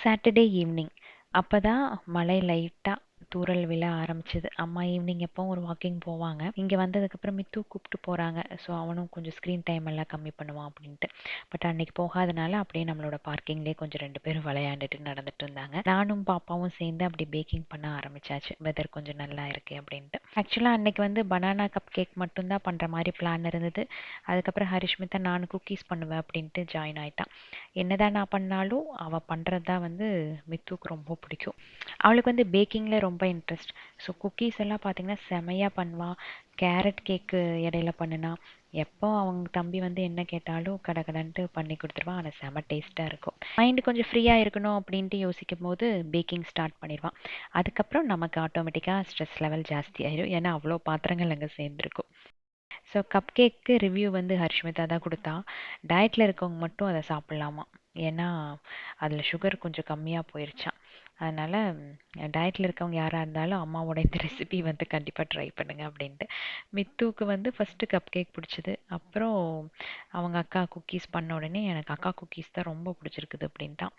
Saturday evening. அப்பதான் மழை லைட்டா தூறல் விழ ஆரம்பிச்சது. அம்மா ஈவினிங் எப்பவும் ஒரு வாக்கிங் போவாங்க. இங்க வந்ததுக்கப்புறம் மித்து கூப்பிட்டு போறாங்க. ஸோ அவனும் கொஞ்சம் ஸ்க்ரீன் டைம் எல்லாம் கம்மி பண்ணுவான் அப்படின்ட்டு. பட் அன்னைக்கு போகாதனால அப்படியே நம்மளோட பார்க்கிங்லேயே கொஞ்சம் 2 பேரும் விளையாண்டுட்டு நடந்துட்டு இருந்தாங்க. நானும் பாப்பாவும் சேர்ந்து அப்படி பேக்கிங் பண்ண ஆரம்பிச்சாச்சு. வெதர் கொஞ்சம் நல்லா இருக்கு அப்படின்ட்டு. ஆக்சுவலாக அன்னைக்கு வந்து பனானா கப் கேக் மட்டும்தான் பண்ணுற மாதிரி பிளான் இருந்தது. அதுக்கப்புறம் ஹரிஷ்மிதா நான் குக்கீஸ் பண்ணுவேன் அப்படின்ட்டு ஜாயின் ஆயிட்டான். என்னதான் நான் பண்ணாலும் அவள் பண்ணுறது தான் வந்து மித்துக்கு ரொம்ப பிடிக்கும். அவளுக்கு வந்து பேக்கிங்கில் ரொம்ப இன்ட்ரெஸ்ட். ஸோ குக்கீஸ் எல்லாம் பார்த்தீங்கன்னா செமையாக பண்ணுவா. கேரட் கேக்கு இடையில பண்ணுனா, எப்போ அவங்க தம்பி வந்து என்ன கேட்டாலும் கடகடன்ட்டு பண்ணி கொடுத்துருவான். ஆனால் செம டேஸ்ட்டாக இருக்கும். மைண்டு கொஞ்சம் ஃப்ரீயாக இருக்கணும் அப்படின்ட்டு யோசிக்கும் போது பேக்கிங் ஸ்டார்ட் பண்ணிடுவான். அதுக்கப்புறம் நமக்கு ஆட்டோமேட்டிக்காக ஸ்ட்ரெஸ் லெவல் ஜாஸ்தி ஆயிடும். ஏன்னா அவ்வளோ பாத்திரங்கள் அங்கே சேர்ந்துருக்கும். ஸோ கப் கேக்கு ரிவ்யூ வந்து ஹர்ஷ்மிதா தான் கொடுத்தா. டயட்டில் இருக்கவங்க மட்டும் அதை சாப்பிட்லாமா. ஏன்னா அதில் சுகர் கொஞ்சம் கம்மியாக போயிருச்சான். அதனால் டயட்டில் இருக்கவங்க யாராக இருந்தாலும் அம்மாவோட இந்த ரெசிபி வந்து கண்டிப்பாக ட்ரை பண்ணுங்க அப்படின்ட்டு. மித்துவுக்கு வந்து ஃபஸ்ட்டு கப் கேக் பிடிச்சது. அப்புறம் அவங்க அக்கா குக்கீஸ் பண்ண உடனே எனக்கு அக்கா குக்கீஸ் தான் ரொம்ப பிடிச்சிருக்குது அப்படின்ட்டான்.